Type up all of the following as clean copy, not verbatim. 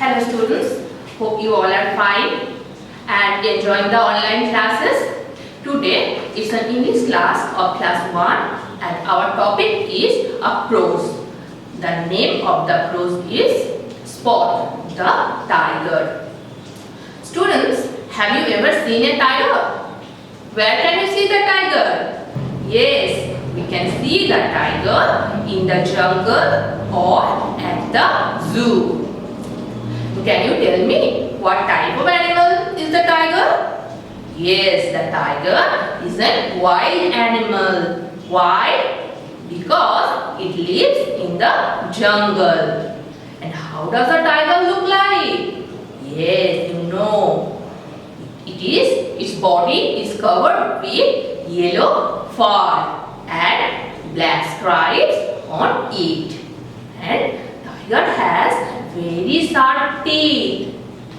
Hello students, hope you all are fine and enjoying the online classes. Today it's an English class of class 1 and our topic is a prose. The name of the prose is Spot the Tiger. Students, have you ever seen a tiger? Where can you see the tiger? Yes, we can see the tiger in the jungle or at the zoo. Can you tell me what type of animal is the tiger? Yes, the tiger is a wild animal. Why? Because it lives in the jungle. And how does a tiger look like? Yes, you know. Its body is covered with yellow fur and black stripes on it. And tiger has very sharp teeth.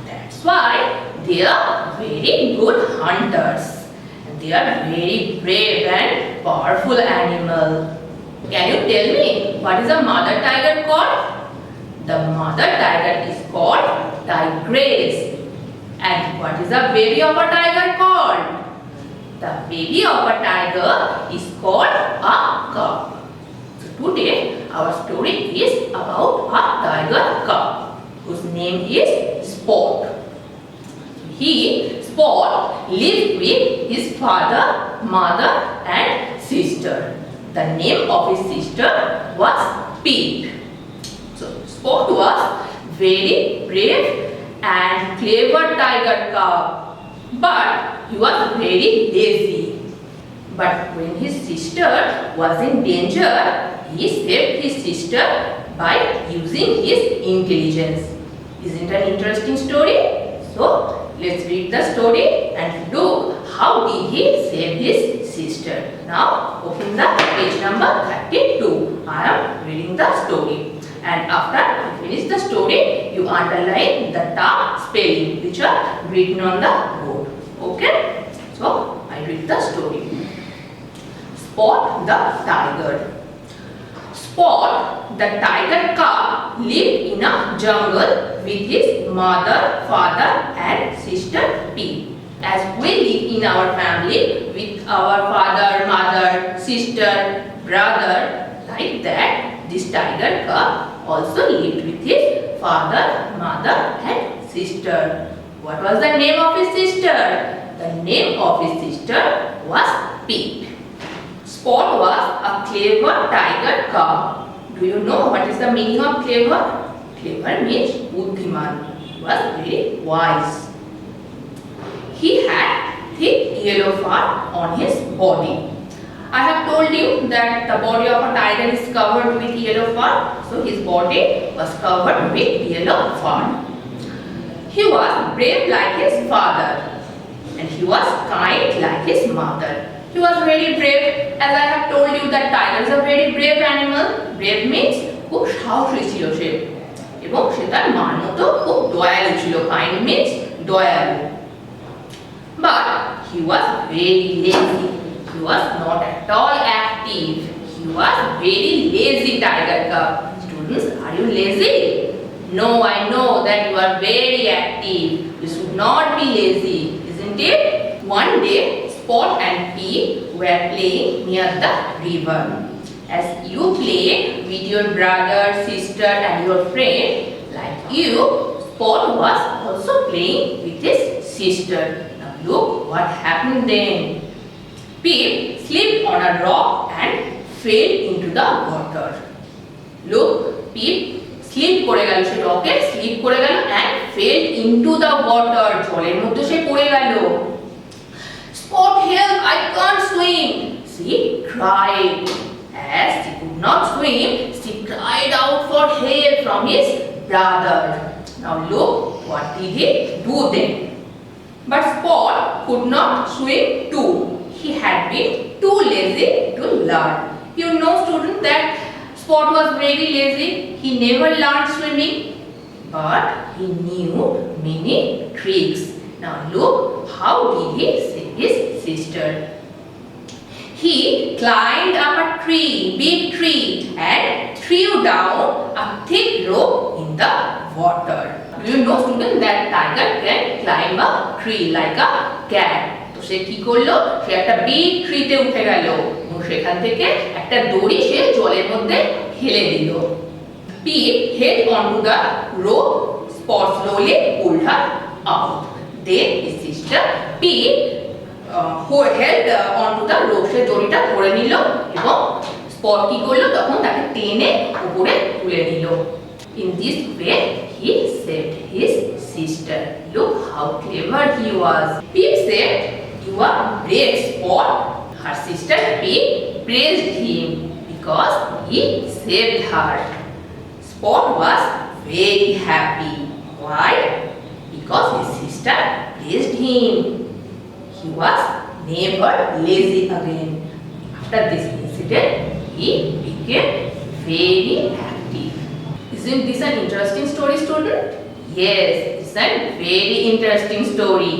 That's why they are very good hunters. And they are very brave and powerful animal. Can you tell me what is a mother tiger called? The mother tiger is called tigress. And what is the baby of a tiger called? The baby of a tiger is called a cub. So today our story is about a tiger cub whose name is Spot. Spot lived with his father, mother and sister. The name of his sister was Pete. So Spot was very brave and clever tiger cub, but he was very lazy. But when his sister was in danger, he saved his sister by using his intelligence. Isn't it an interesting story? So let's read the story and look how did he save his sister. Now open the page number 32. I am reading the story. And after I finish the story, you underline the spelling which are written on the board. Okay? So I read the story. Spot the tiger. Spot the tiger cub lived in a jungle with his mother, father and sister Pete. As we live in our family with our father, mother, sister, brother, like that, this tiger cub also lived with his father, mother and sister. What was the name of his sister? The name of his sister was Pete. Spot was a clever tiger cub. Do you know what is the meaning of clever? Clever means buddhiman. He was very wise. He had thick yellow fur on his body. I have told you that the body of a tiger is covered with yellow fur. So his body was covered with yellow fur. He was brave like his father. And he was kind like his mother. He was very brave. As I have told you that tiger is a very brave animal. Brave means খুব সাহসী ছিল সে এবং সে তার মার মতো খুব দয়ালু ছিল. Kind means দয়ালু. But he was very lazy. He was not at all active. He was very lazy tiger cub. Students, are you lazy? No, I know that you are very active. You should not be lazy, isn't it? One day, Spot and Pete were playing near the river. As you play with your brother, sister and your friend, like you, Spot was also playing with his sister. Now look what happened then. Pete slipped on a rock and fell into the water. Look, Pete slip করে গেল, সে রকে slip করে গেল and fell into the water. জলের মধ্যে সে পড়ে গেল. Spot, help, I can't swim. She cried. As she could not swim, she cried out for help from his brother. Now look, what did he do then? But Spot could not swim too. He had been too lazy to learn. You know, students, that Spot was very lazy. He never learned swimming, but he knew many tricks. Now look, how did he save his sister? He climbed up a tree, big tree, and threw down a thick rope in the water. You know student that tiger can climb a tree like a cat. তো সে কি করলো? সে একটা big tree তে উঠে গেল এবং সেখান থেকে একটা দড়ি সে জলের মধ্যে ফেলে দিল। Pete held onto the rope. Spot slowly pulled her out. Then his sister Pete who held onto the rope, সে দড়িটা ধরে নিল এবং স্পট কি করলো? তখন তাকে টেনে উপরে তুলে নিল। In this way, he saved his sister. Look how clever he was. Pete said, "You are brave, Spot." Her sister Pete praised him because he saved her. Spot was very happy. Why? Because his sister praised him. He was never lazy again. After this incident, he became very active. Isn't this an interesting story, student? Yes, it's a very interesting story.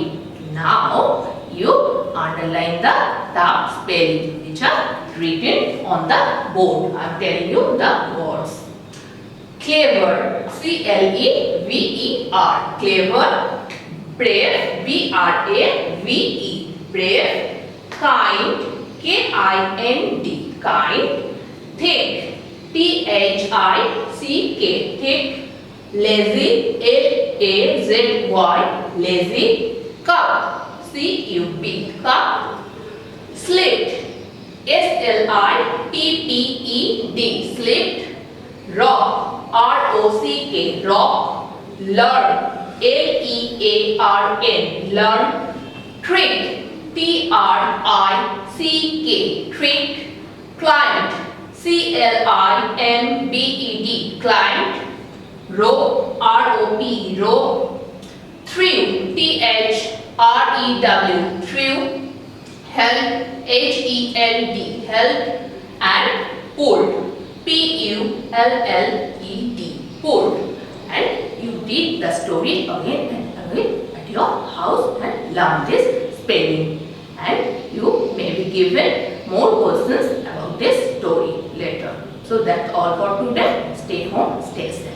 Now, you underline the tough spelling which are written on the board. I am telling you the words. Clever, C-L-E-V-E-R, clever. Brave, B-R-A-V-E, brave. Kind, K-I-N-D, kind. Thick, T-H-I-C-K, thick. Lazy, L-A-Z-Y, lazy. Cup, C-U-P, cup. Slipped, S-L-I-P-P-E-D, slipped. Rock, R-O-C-K, rock. Learn, L-E-A-R-N, learn. Trick, T-R-I-C-K, trick. Climbed, C-L-I-M-B-E-D, climbed. Rope, R-O-P, rope. Threw, T-H-R-E-W, threw. Held, H-E-L-D, held. And pulled, P-U-L-L-E-D, pulled. And you read the story again and again at your house and learn this spelling. And you may be given more questions about this story later. So that's all for today. Stay home, stay safe.